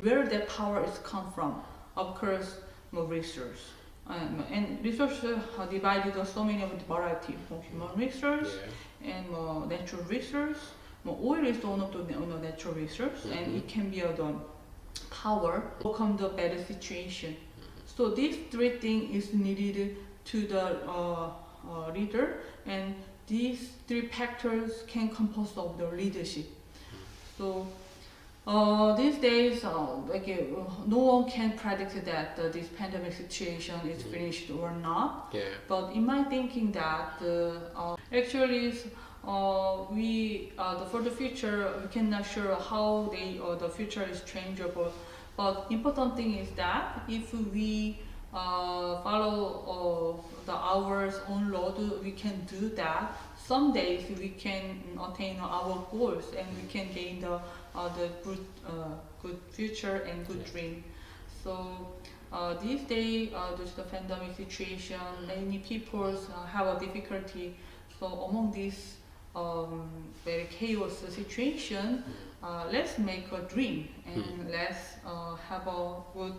Where that power is come from? Of course, more resource. And resource divided into so many of the variety, more human resource and more natural resource. More oil is one of the natural resource, and it can be the power to overcome the bad situation. So these three things is needed to the leader, and these three factors can compose of the leadership. So these days, no one can predict that this pandemic situation is finished or not. Yeah. But in my thinking that actually we for the future we cannot sure how the future is changeable. But important thing is that if we follow the our own road, we can do that. Some days we can attain our goals and we can gain the good future and good dream. So these days, due to the pandemic situation, many people have a difficulty. So among this very chaos situation, let's make a dream and let's have a good.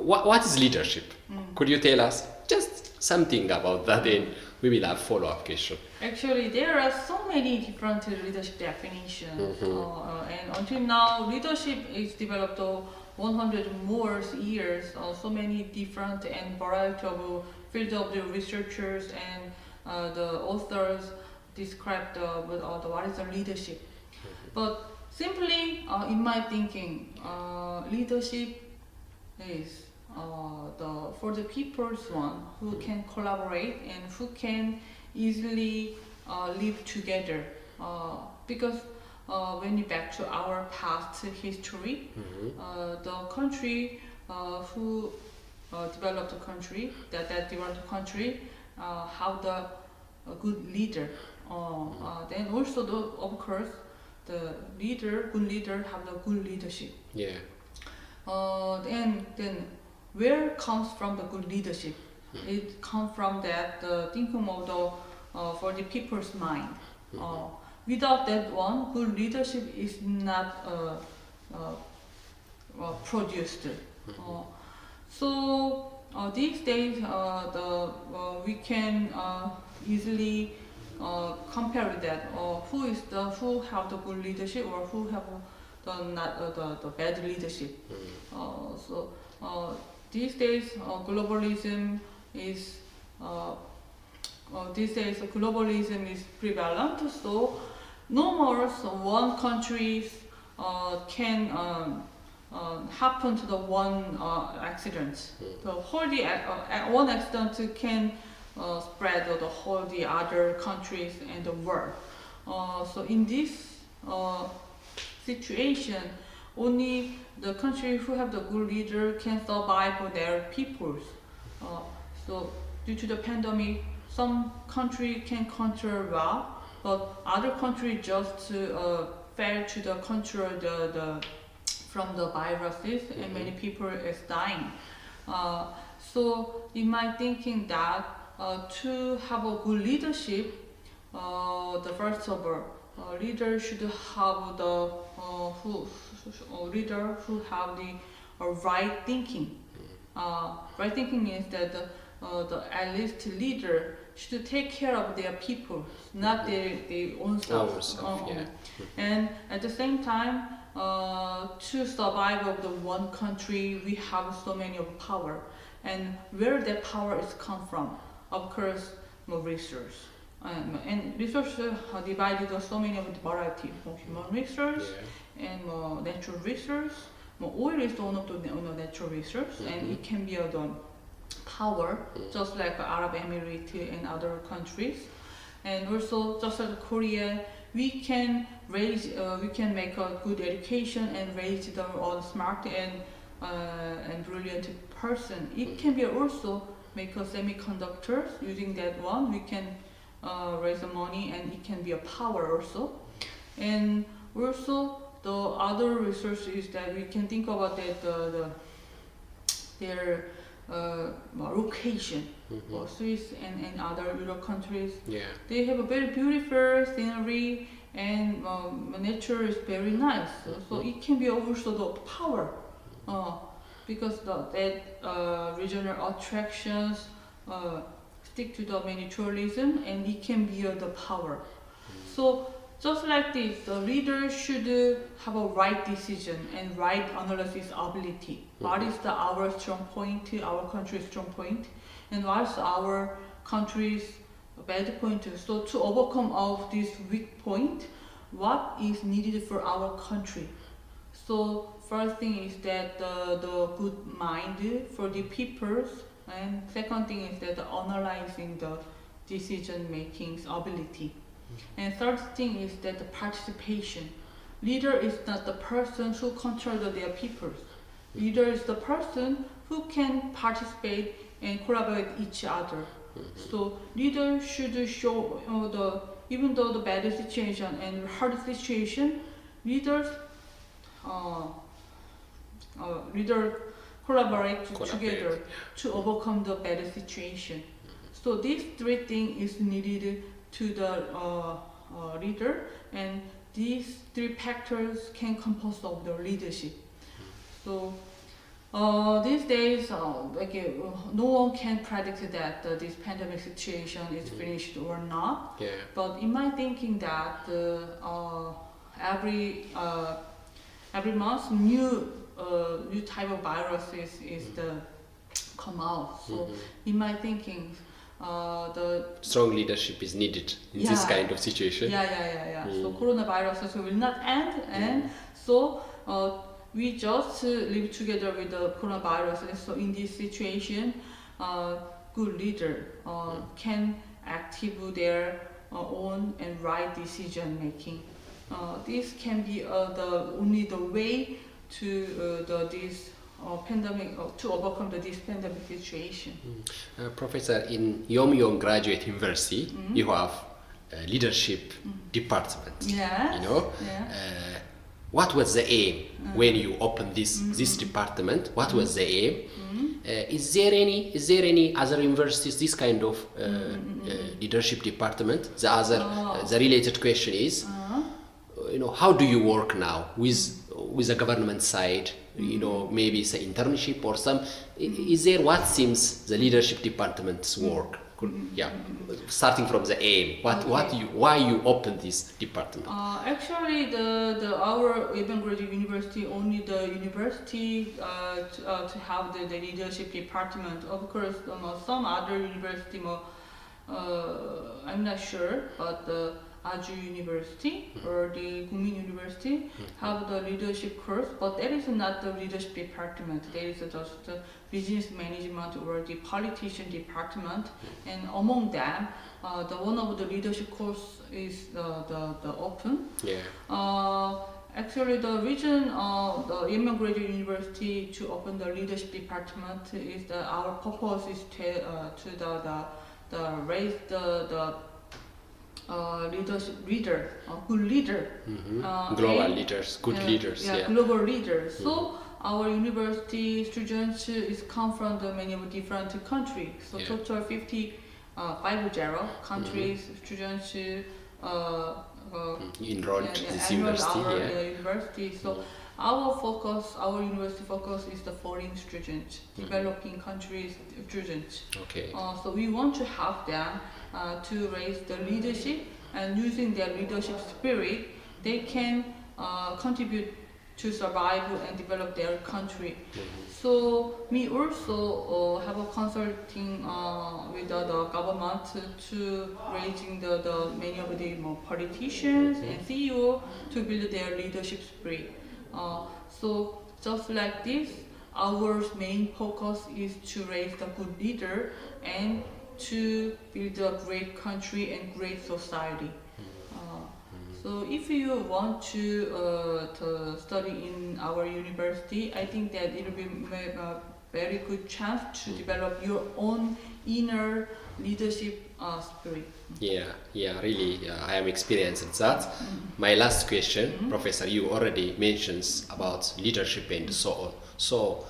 What is leadership? Could you tell us just something about that, and we will have follow-up question. Actually, there are so many different leadership definitions, and until now, leadership is developed 100 more years. So many different and variety of field of the researchers and the authors describe what is the leadership. But simply, in my thinking, leadership is for the people's one who can collaborate and who can easily live together. Because when you back to our past history, the country who developed the country, that developed the country, have the good leader. Then also of course the good leader have the good leadership. Yeah. Then where comes from the good leadership? It comes from that the thinking model for the people's mind. Without that one, good leadership is not produced. So these days, we can easily compare with that. Who have the good leadership or who have the bad leadership. These days globalism is prevalent. So no more one country can happen to the one accident. The whole one accident can spread to the whole the other countries and the world. So in this situation, only the country who have the good leader can survive for their peoples. So due to the pandemic, some country can control well, but other country just fail to the control from the viruses, and many people is dying. So in my thinking that to have a good leadership, the first of all, leader should have the leader who have the right thinking. Right thinking means that the at least leader should take care of their people, not their own self. Yeah. And at the same time, to survive of the one country, we have so many of power, and where that power is come from, of course, more resource. And resource divided into so many of the variety, more human resource and more natural resource. More oil is one of the natural resource, and it can be the power, just like Arab Emirates and other countries. And also, just like Korea, we can make a good education and raise the all smart and brilliant person. It can be also make a semiconductors. Using that one, we can raise the money, and it can be a power also. And also the other research is that we can think about that their location, or Swiss and other Europe countries. Yeah. They have a very beautiful scenery and nature is very nice. So it can be also the power, because that regional attractions stick to the many tourism, and it can be the power. So just like this, the leader should have a right decision and right analysis ability. What is our strong point, our country's strong point, and what's our country's bad point. So to overcome all of this weak point, what is needed for our country? So first thing is that the good mind for the peoples, and second thing is that analyzing the decision making ability. And third thing is that the participation. Leader is not the person who controls their people. Leader is the person who can participate and collaborate each other. So leader should show even though the bad situation and hard situation, leaders collaborate together to overcome the bad situation. So these three things is needed to the leader, and these three factors can compose of the leadership. So these days, no one can predict that this pandemic situation is finished or not. Yeah. But in my thinking that every month new type of viruses is come out. So in my thinking, the strong leadership is needed in this kind of situation. So coronavirus will not end, and so we just live together with the coronavirus. And so in this situation, good leader can active their own and right decision making. This can be only the way to this pandemic, to overcome this pandemic situation. Professor, in Yomyong Graduate University, you have a leadership department. Yeah. You know, what was the aim when you opened this department? What was the aim? Is there any other universities this kind of leadership department? The related question is, how do you work now with the government side? Maybe it's an internship or some. Is there what seems the leadership department's work? Starting from the aim, why you opened this department? Actually, our even graduate university, only the university to have the leadership department. Of course, some other university, I'm not sure, but the Aju University or the Gumin University have the leadership course, but that is not the leadership department. That is just the business management or the politician department. And among them, the one of the leadership course is the open. Actually, the reason the Yeonmyeong Graduate University to open the leadership department is that our purpose is to raise the good leader, global leaders, good leaders. Global leaders. So our university students is come from the many different countries. So total 50 countries students enrolled this university. So our university focus is the foreign students, developing countries students. So we want to help them to raise the leadership, and using their leadership spirit, they can contribute to survive and develop their country. So we also have a consulting with the government to raising the many of the politicians and CEO to build their leadership spirit. So just like this, our main focus is to raise the good leader and to build a great country and great society. So if you want to study in our university, I think that it will be very good chance to develop your own inner leadership spirit. Yeah, really, I am experiencing that. My last question, Professor, you already mentioned about leadership and so on. So,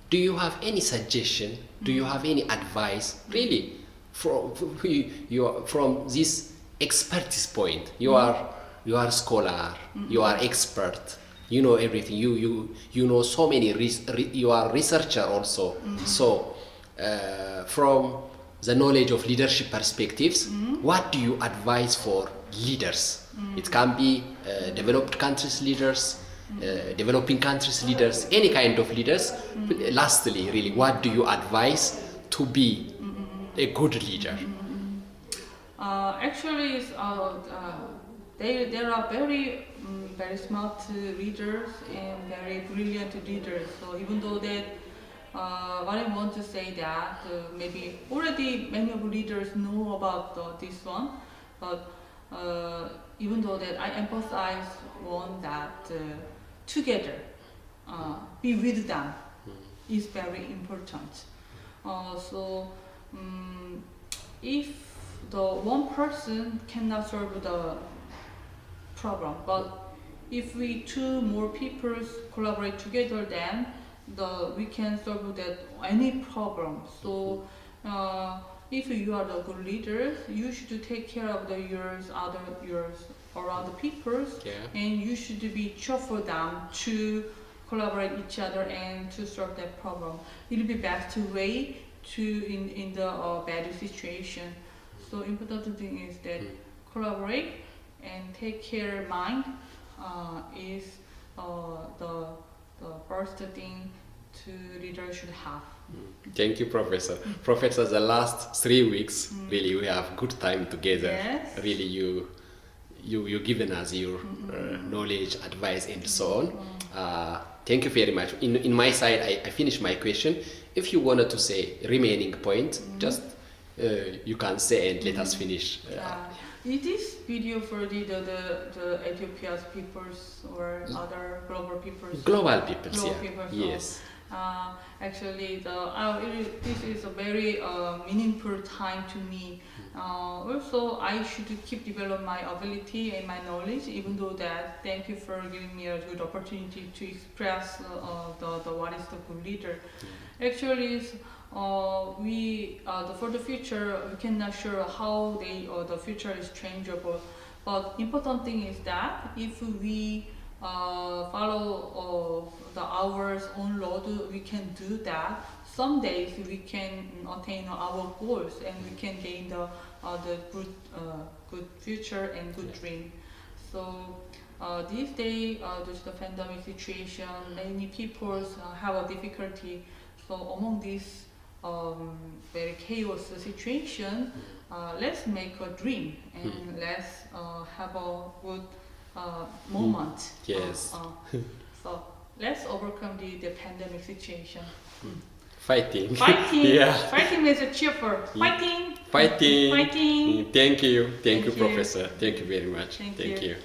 do you have any suggestion? Do you have any advice, really, from this expertise point? You are a scholar, you are expert. You know everything. You know so many. You are researcher also. So, from the knowledge of leadership perspectives, what do you advise for leaders? It can be developed countries leaders, developing countries leaders, any kind of leaders. Lastly, really, what do you advise to be a good leader? Actually, there are very smart leaders and very brilliant leaders. So even though that, what I want to say that maybe already many of leaders know about this one, but even though that I emphasize one that together, be with them is very important. So if the one person cannot solve the problem, but if we two more people collaborate together, then we can solve that any problem. So if you are the good leaders, you should take care of yours around the people, and you should be cheerful them to collaborate each other and to solve that problem. It will be best way to in the bad situation. So important thing is that collaborate and take care mind is the first thing to leader should have. Thank you, Professor. Professor, the last 3 weeks, really, we have good time together. Yes. Really, you given us your knowledge, advice, and so on. Thank you very much. In my side, I finished my question. If you wanted to say remaining point, just you can say and let us finish. Is this video for the Ethiopia's peoples or other global peoples? Global peoples, Global yeah. peoples, Yes. Actually, this is a very meaningful time to me. Also, I should keep develop my ability and my knowledge. Even though that, thank you for giving me a good opportunity to express the what is the good leader. Actually, for the future, we cannot sure how the future is changeable. But important thing is that if we follow our own road, we can do that. Some days we can attain our goals and we can gain the good future and good dream. So these days, due to the pandemic situation, many people have a difficulty. So among this very chaos situation, let's make a dream and let's have a good moment. Yes. So let's overcome the pandemic situation. Fighting. Fighting. Yeah. Fighting is a cheerful. Fighting. Fighting. Fighting. Thank you. Thank you, Thank you. Professor. Thank you very much. Thank Thank you. you.